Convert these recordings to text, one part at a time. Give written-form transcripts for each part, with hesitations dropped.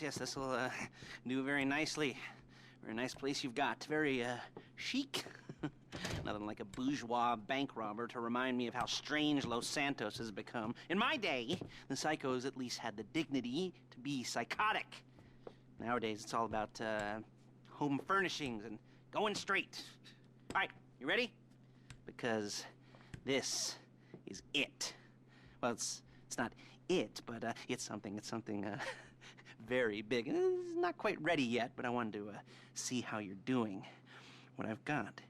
yes, this will do very nicely. Very nice place you've got. Very chic. Nothing like a bourgeois bank robber to remind me of how strange Los Santos has become. In my day, the psychos at least had the dignity to be psychotic. Nowadays, it's all about home furnishings and going straight. All right, you ready? Because this is it. Well, it's not it, but it's something very big. It's not quite ready yet, but I wanted to see how you're doing. What I've got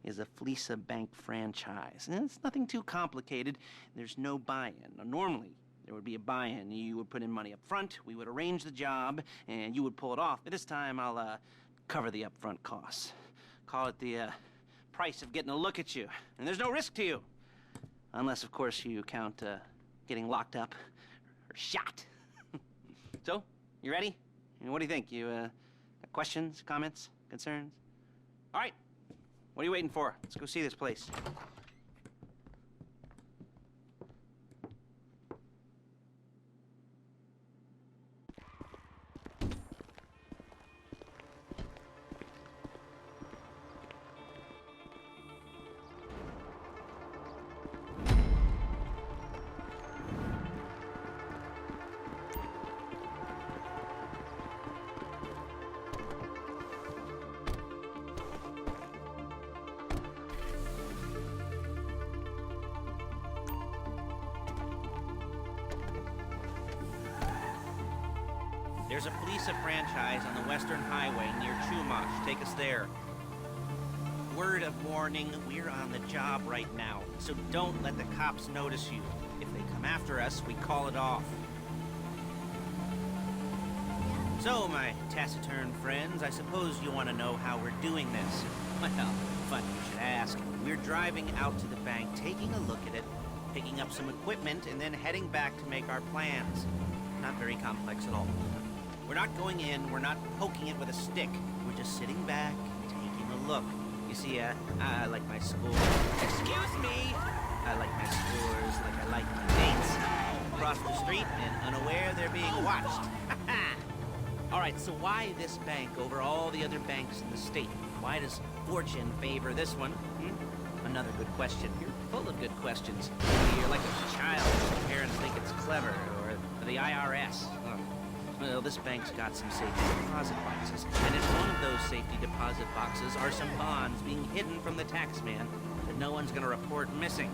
is a Fleeca Bank franchise. And it's nothing too complicated. There's no buy-in. Now, normally, there would be a buy-in. You would put in money up front, we would arrange the job, and you would pull it off. But this time, I'll cover the upfront costs. Call it the price of getting a look at you. And there's no risk to you. Unless, of course, you count getting locked up or shot. So, you ready? What do you think? You got questions, comments, concerns? All right. What are you waiting for? Let's go see this place. There's a Fleeca franchise on the Western Highway near Chumash. Take us there. Word of warning, we're on the job right now, so don't let the cops notice you. If they come after us, we call it off. So, my taciturn friends, I suppose you want to know how we're doing this. Well, funny you should ask. We're driving out to the bank, taking a look at it, picking up some equipment, and then heading back to make our plans. Not very complex at all. We're not going in, we're not poking it with a stick. We're just sitting back, taking a look. You see, I like my scores. Excuse me! I like my scores like I like my dates. Across the street and unaware they're being watched. All right, so why this bank over all the other banks in the state? Why does fortune favor this one? Another good question. You're full of good questions. You're like a child whose parents think it's clever, or the IRS. Well, this bank's got some safety deposit boxes, and in one of those safety deposit boxes are some bonds being hidden from the tax man that no one's gonna report missing.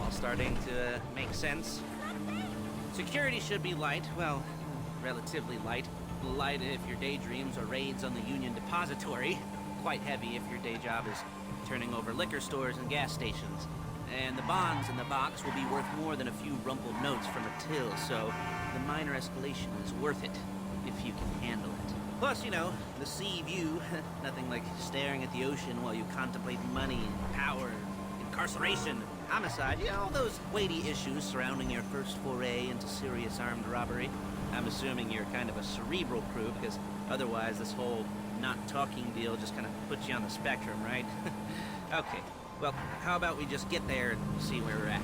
All starting to make sense. Security should be light, well, relatively light. Light if your daydreams are raids on the Union Depository. Quite heavy if your day job is turning over liquor stores and gas stations. And the bonds in the box will be worth more than a few rumpled notes from a till, so the minor escalation is worth it, if you can handle it. Plus, you know, the sea view, nothing like staring at the ocean while you contemplate money, power, incarceration, homicide, you know, all those weighty issues surrounding your first foray into serious armed robbery. I'm assuming you're kind of a cerebral crew, because otherwise this whole not talking deal just kind of puts you on the spectrum, right? Okay. Well, how about we just get there and see where we're at?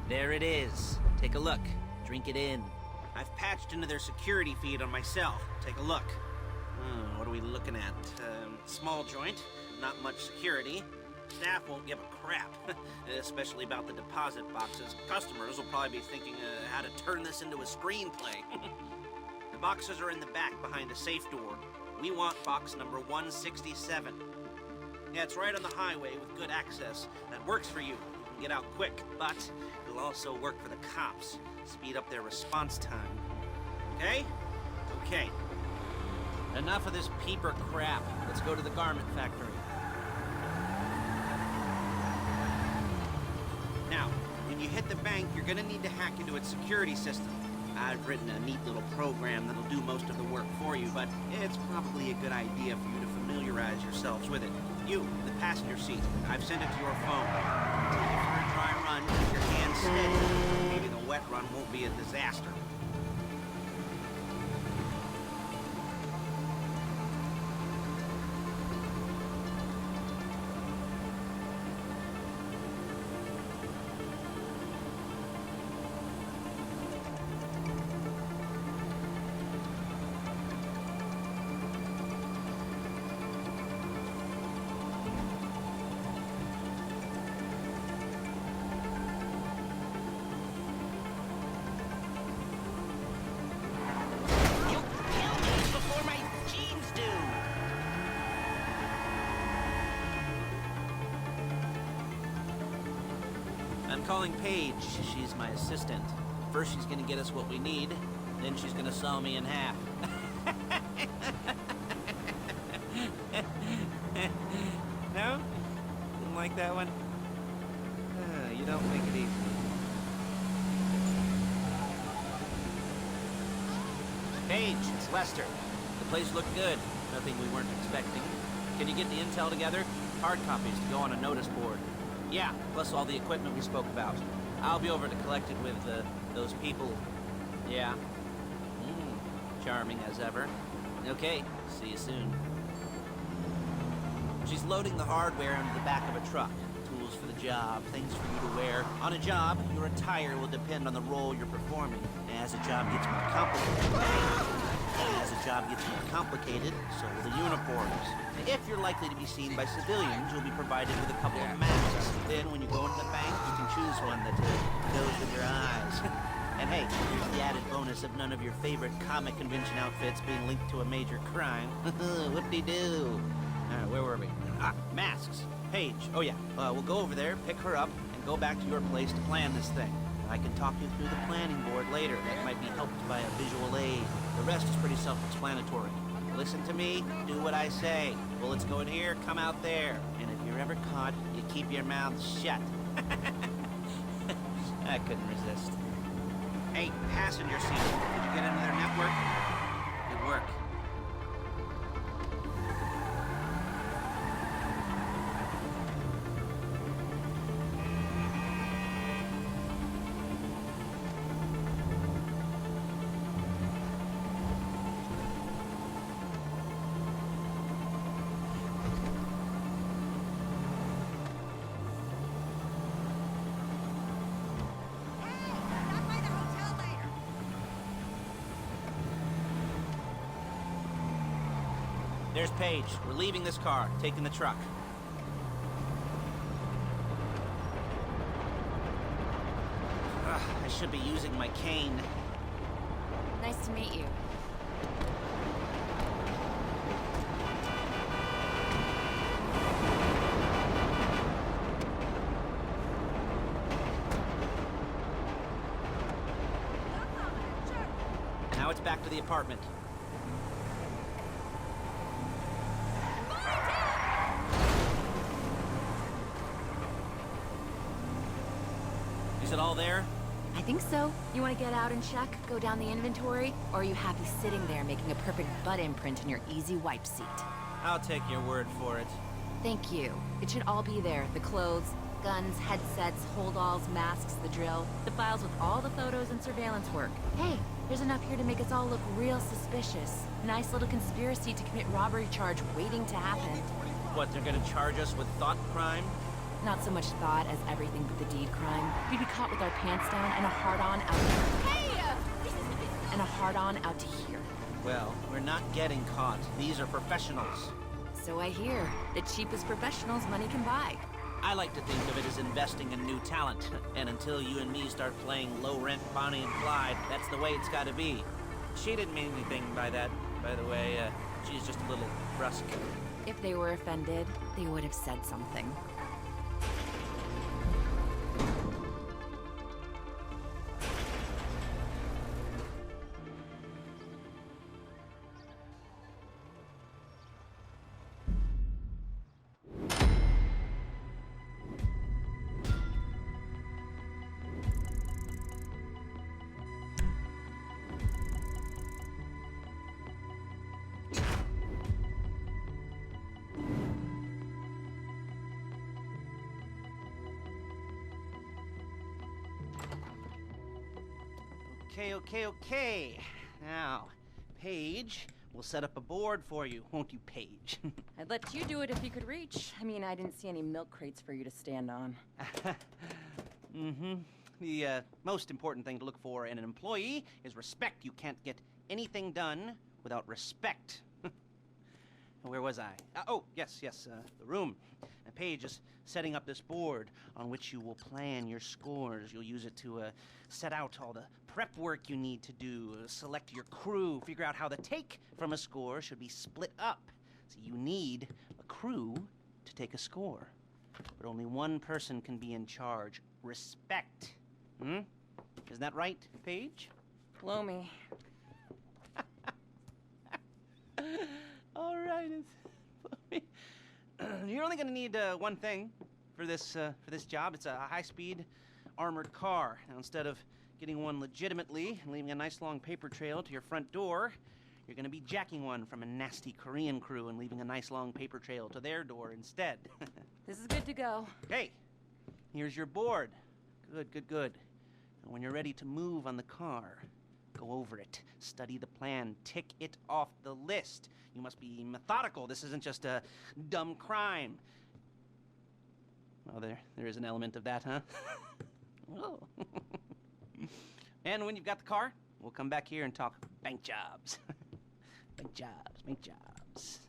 There it is. Take a look. Drink it in. I've patched into their security feed on myself. Take a look. What are we looking at? Small joint, not much security. Staff won't give a crap, especially about the deposit boxes. Customers will probably be thinking how to turn this into a screenplay. The boxes are in the back behind a safe door. We want box number 167. Yeah, it's right on the highway with good access. That works for you. You can get out quick, but it'll also work for the cops. Speed up their response time. Okay? Okay. Enough of this peeper crap. Let's go to the garment factory. Now, when you hit the bank, you're gonna need to hack into its security system. I've written a neat little program that'll do most of the work for you, but it's probably a good idea for you to familiarize yourselves with it. You, the passenger seat. I've sent it to your phone. Take it for a dry run, keep your hands steady. Maybe the wet run won't be a disaster. I'm calling Paige. She's my assistant. First she's gonna get us what we need, then she's gonna saw me in half. No? Didn't like that one? You don't make it easy. Paige, it's Lester. The place looked good. Nothing we weren't expecting. Can you get the intel together? Hard copies to go on a notice board. Yeah, plus all the equipment we spoke about. I'll be over to collect it with, those people. Yeah. Charming as ever. Okay, see you soon. She's loading the hardware into the back of a truck. Tools for the job, things for you to wear. On a job, your attire will depend on the role you're performing. As a job gets more complicated, so will the uniforms. If you're likely to be seen by civilians, you'll be provided with a couple of masks. Then, when you go into the bank, you can choose one that goes with your eyes. And hey, here's the added bonus of none of your favorite comic convention outfits being linked to a major crime. Whoop-de-doo. Where were we? Masks. Paige. Oh yeah, we'll go over there, pick her up, and go back to your place to plan this thing. I can talk you through the planning board later. That might be helped by a visual aid. The rest is pretty self-explanatory. Listen to me, do what I say. Bullets go in here, come out there. And if you're ever caught, you keep your mouth shut. I couldn't resist. Hey, passenger seat. Did you get into their network? Good work. There's Paige. We're leaving this car, taking the truck. I should be using my cane. Nice to meet you. Now it's back to the apartment. Is it all there? I think so. You want to get out and check? Go down the inventory? Or are you happy sitting there making a perfect butt imprint in your easy wipe seat? I'll take your word for it. Thank you. It should all be there. The clothes, guns, headsets, holdalls, masks, the drill, the files with all the photos and surveillance work. Hey, there's enough here to make us all look real suspicious. Nice little conspiracy to commit robbery charge waiting to happen. What, they're gonna charge us with thought crime? Not so much thought as everything but the deed crime. We'd be caught with our pants down and a hard-on out to... Hey! And a hard-on out to here. Well, we're not getting caught. These are professionals. So I hear. The cheapest professionals money can buy. I like to think of it as investing in new talent. And until you and me start playing low-rent Bonnie and Clyde, that's the way it's gotta be. She didn't mean anything by that, by the way. She's just a little brusque. If they were offended, they would have said something. Okay. Now, Paige, we'll set up a board for you, won't you, Paige? I'd let you do it if you could reach. I mean, I didn't see any milk crates for you to stand on. The most important thing to look for in an employee is respect. You can't get anything done without respect. Where was I? Yes, the room. And Paige is setting up this board on which you will plan your scores. You'll use it to set out all the prep work you need to do, select your crew, figure out how the take from a score should be split up. So you need a crew to take a score. But only one person can be in charge. Respect. Isn't that right, Paige? Blow me. All right. You're only going to need one thing for this job. It's a high-speed armored car. Now, instead of getting one legitimately and leaving a nice long paper trail to your front door, you're going to be jacking one from a nasty Korean crew and leaving a nice long paper trail to their door instead. This is good to go. Okay, here's your board. Good. And when you're ready to move on the car, go over it, study the plan, tick it off the list. You must be methodical. This isn't just a dumb crime. Well, there is an element of that, huh? Oh. And when you've got the car, we'll come back here and talk bank jobs. Bank jobs.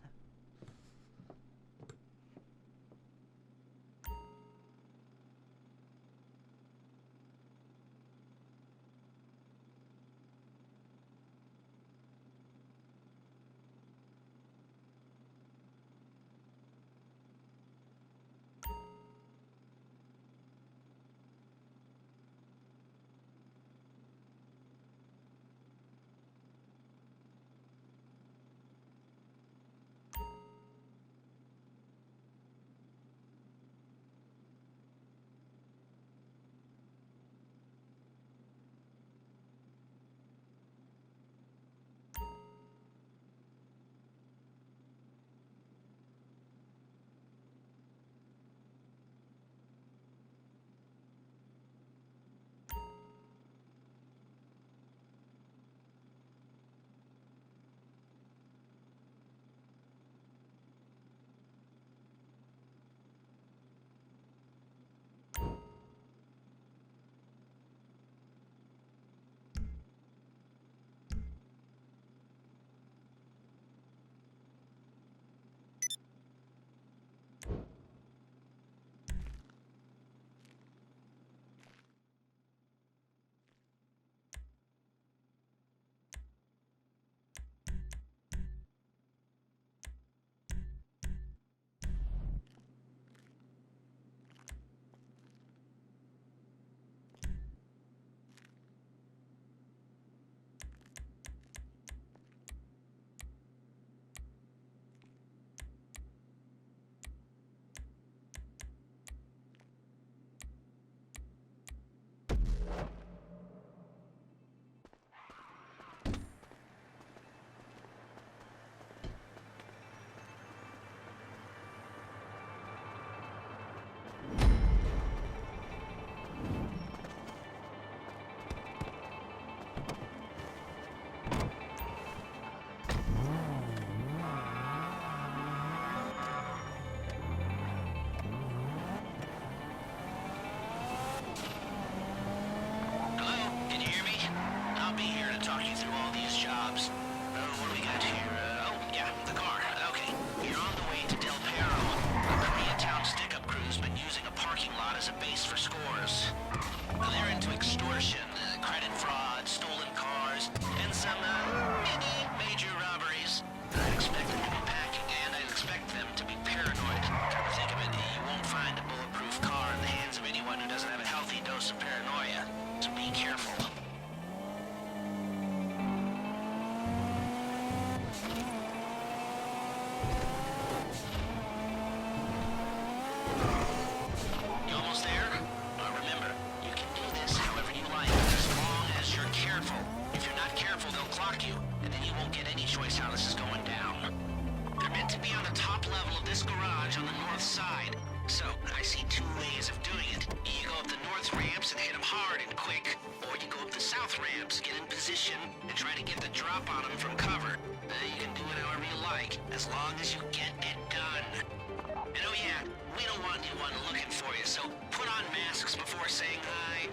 ramps and hit them hard and quick, or you go up the south ramps, get position and try to get the drop on him from cover. You can do it however you like, as long as you get it done. And oh yeah, we don't want anyone looking for you, so put on masks before saying hi.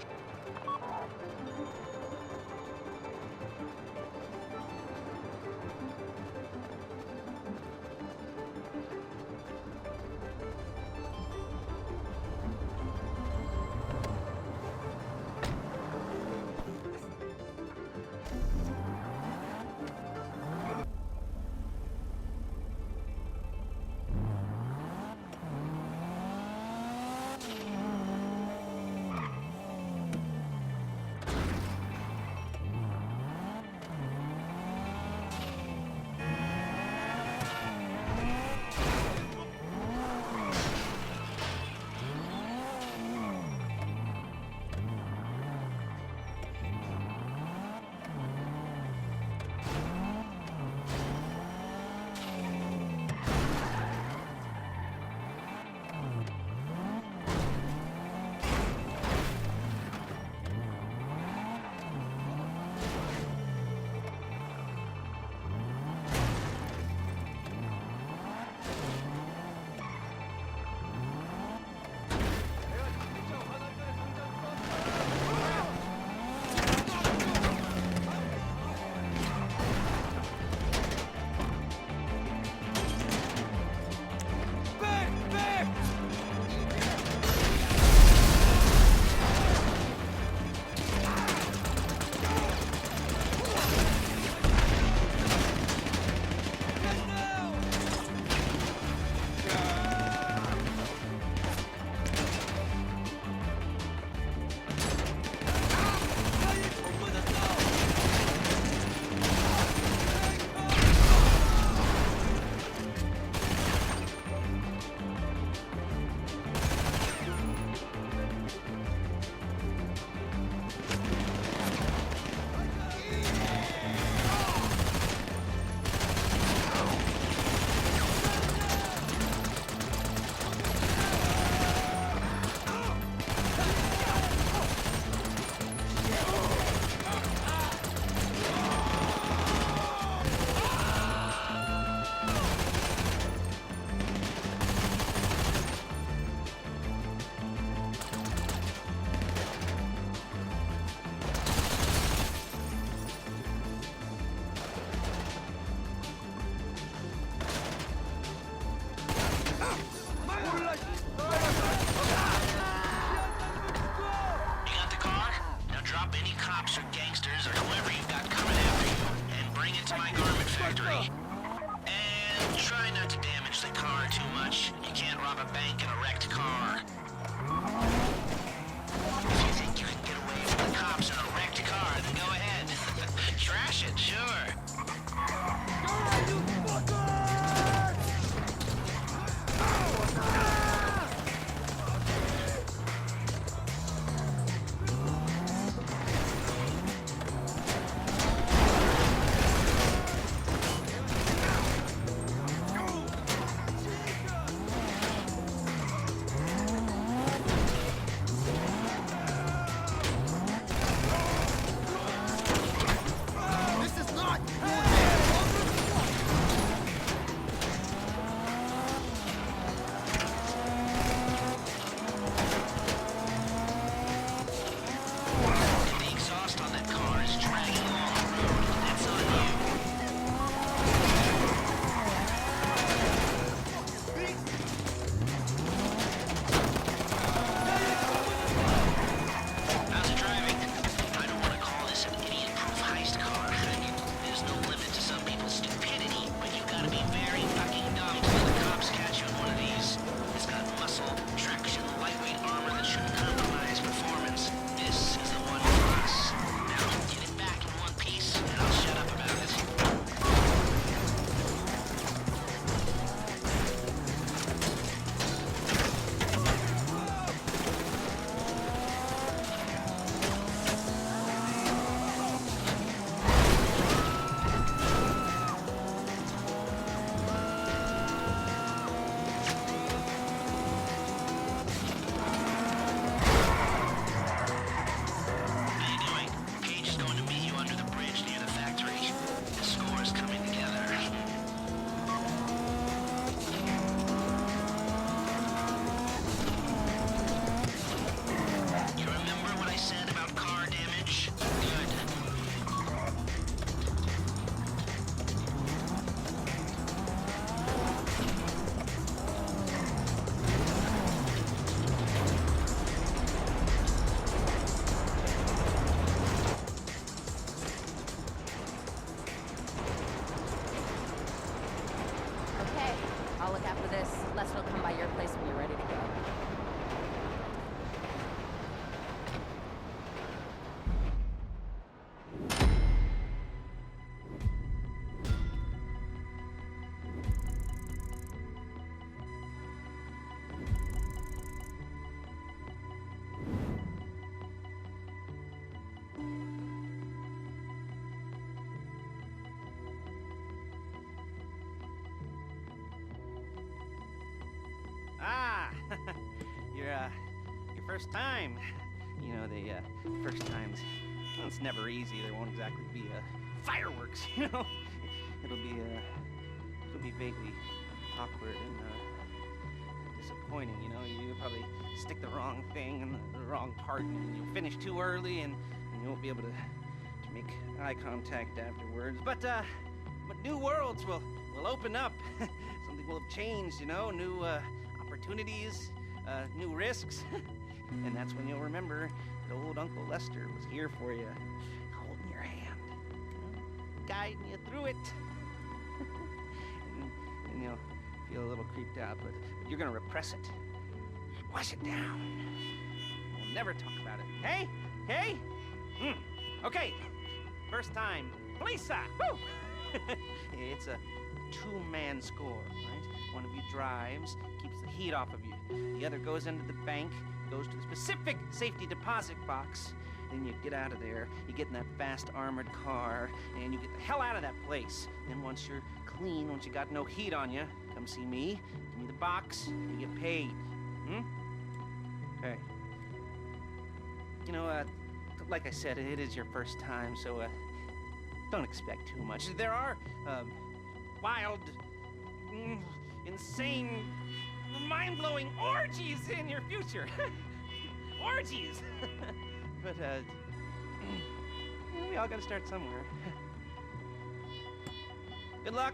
first time. You know, the first times, well, it's never easy. There won't exactly be fireworks, you know? It'll be vaguely awkward and disappointing, you know? You'll probably stick the wrong thing in the wrong part, and you'll finish too early, and you won't be able to make eye contact afterwards. But new worlds will open up. Something will have changed, you know? New opportunities, new risks. And that's when you'll remember that old Uncle Lester was here for you, holding your hand, you know, guiding you through it. and you'll feel a little creeped out, but you're gonna repress it. Wash it down. We'll never talk about it. Hey? Hey? Okay. First time. Fleeca! Woo! It's a two-man score, right? One of you drives, keeps the heat off of you. The other goes into the bank, goes to the specific safety deposit box. Then you get out of there, you get in that fast armored car, and you get the hell out of that place. Then once you're clean, once you got no heat on you, come see me, give me the box, you get paid. Okay. You know, like I said, it is your first time, so don't expect too much. There are wild, insane, mind-blowing orgies in your future. Orgies! But, we all gotta start somewhere. Good luck!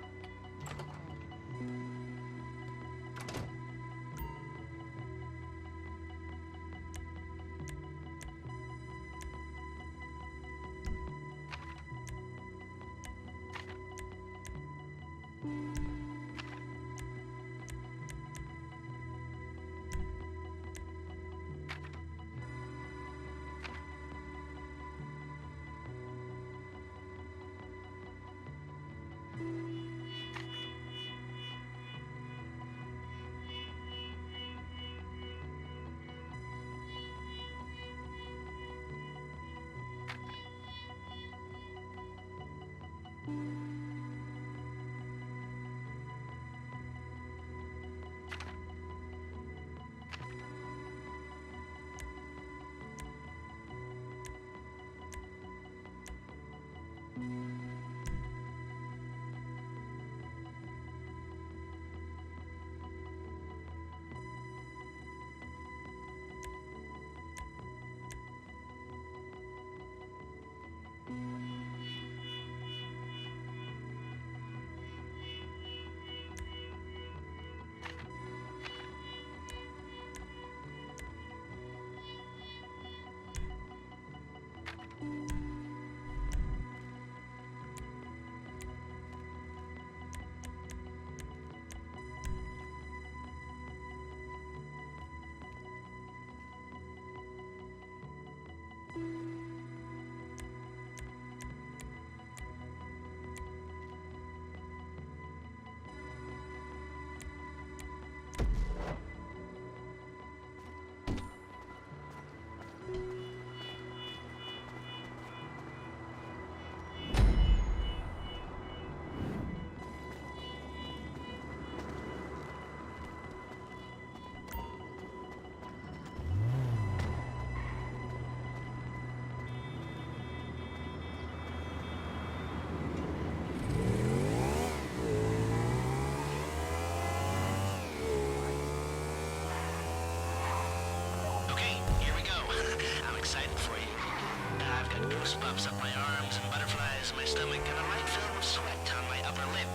Goosebumps up my arms and butterflies in my stomach and a light film of sweat on my upper lip.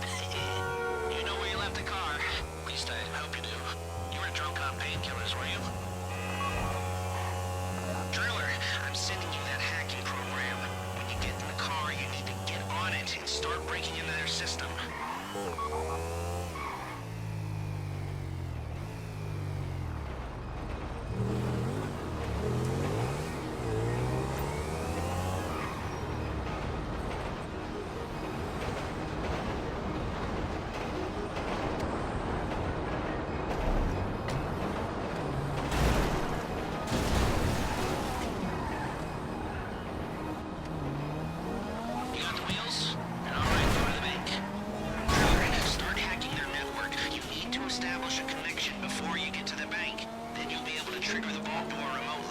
You know where you left the car. At least I hope you do. You were drunk on painkillers, were you? Driller, I'm sending you that hacking program. When you get in the car, you need to get on it and start breaking into their system. Establish a connection before you get to the bank. Then you'll be able to trigger the vault door remotely.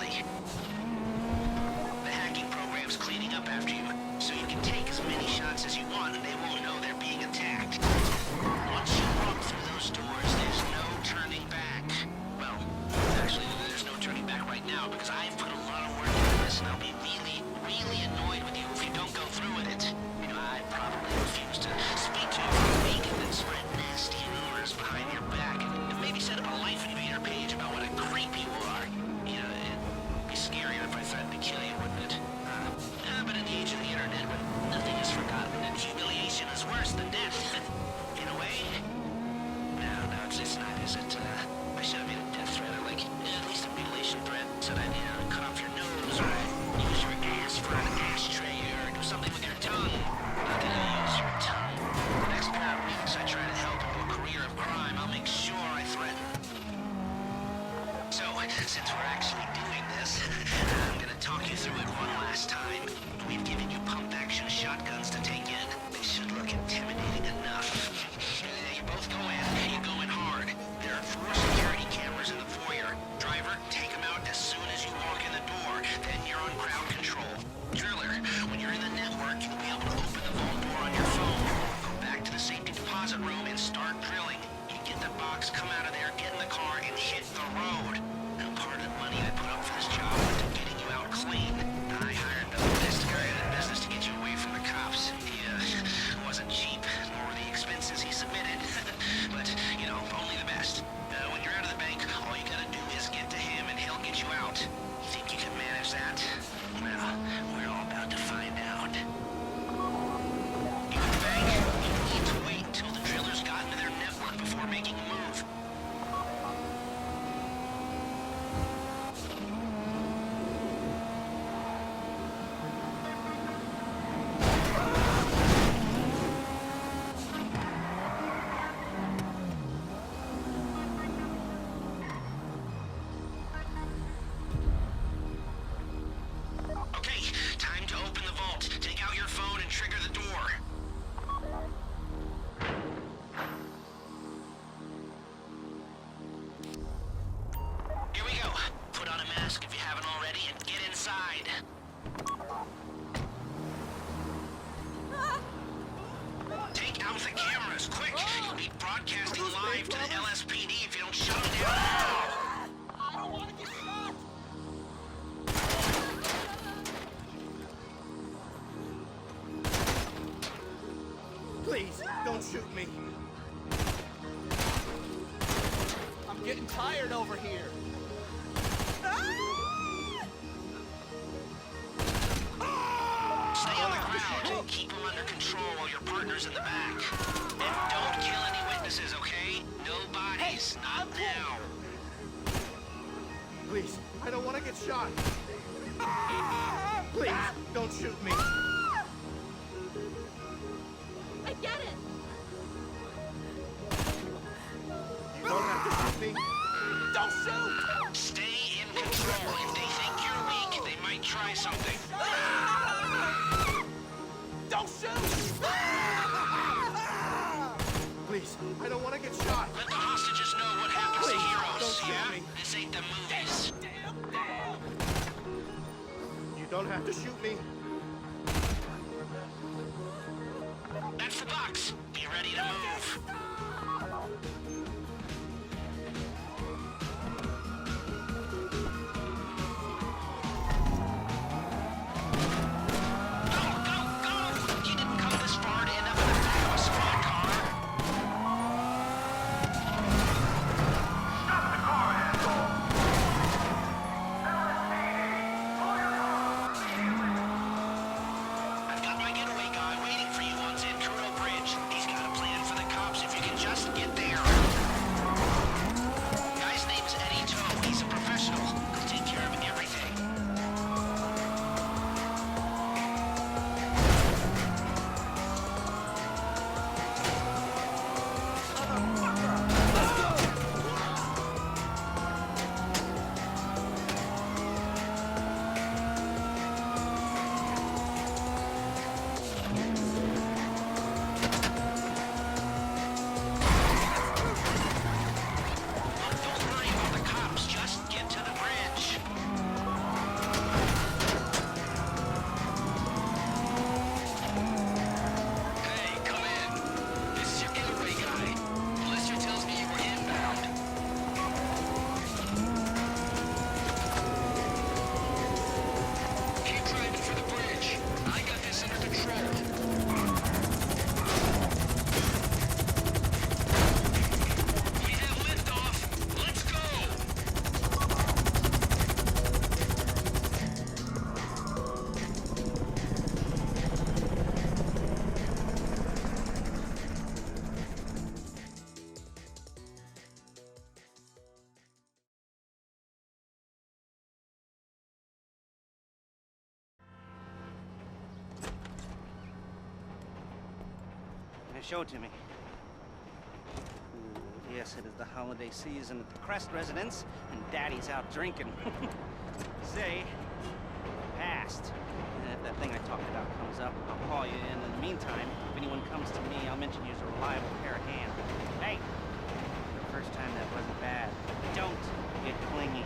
Take out the cameras, quick! You'll be broadcasting live to the LSPD if you don't shut them down now! I don't want to get shot! Please, don't shoot me. I'm getting tired over here. Stay on the ground. Keep them under control while your partner's in the back. And don't kill any witnesses, okay? No bodies, not now. Please, I don't want to get shot. Please, don't shoot me. I get it! You don't have to shoot me. Don't shoot! Stay in control. If they think you're weak, they might try something. Don't shoot! Please, I don't want to get shot. Let the hostages know what happens to Please, heroes, don't shoot yeah? me. This ain't the movies. You don't have to shoot me. That's the box. Be ready to move. Go, go, go! You didn't come this far to end up in the back of a squad car. Stop the car, asshole! I've got my getaway guy waiting for you on Kuruma Bridge. He's got a plan for the cops if you can just get there. Guy's name's Eddie Toe. He's a professional. He'll take care of everything. Don't worry about the cops. Just get to the bridge. Hey, come in. This is your getaway guy. Blister tells me you were inbound. Keep driving for the bridge. I got this under control. We have liftoff. Let's go. Show it to me. Ooh, yes, it is the holiday season at the Crest residence, and Daddy's out drinking. Say, passed. And if that thing I talked about comes up, I'll call you in. In the meantime, if anyone comes to me, I'll mention you as a reliable pair of hands. Hey, the first time that wasn't bad. Don't get clingy.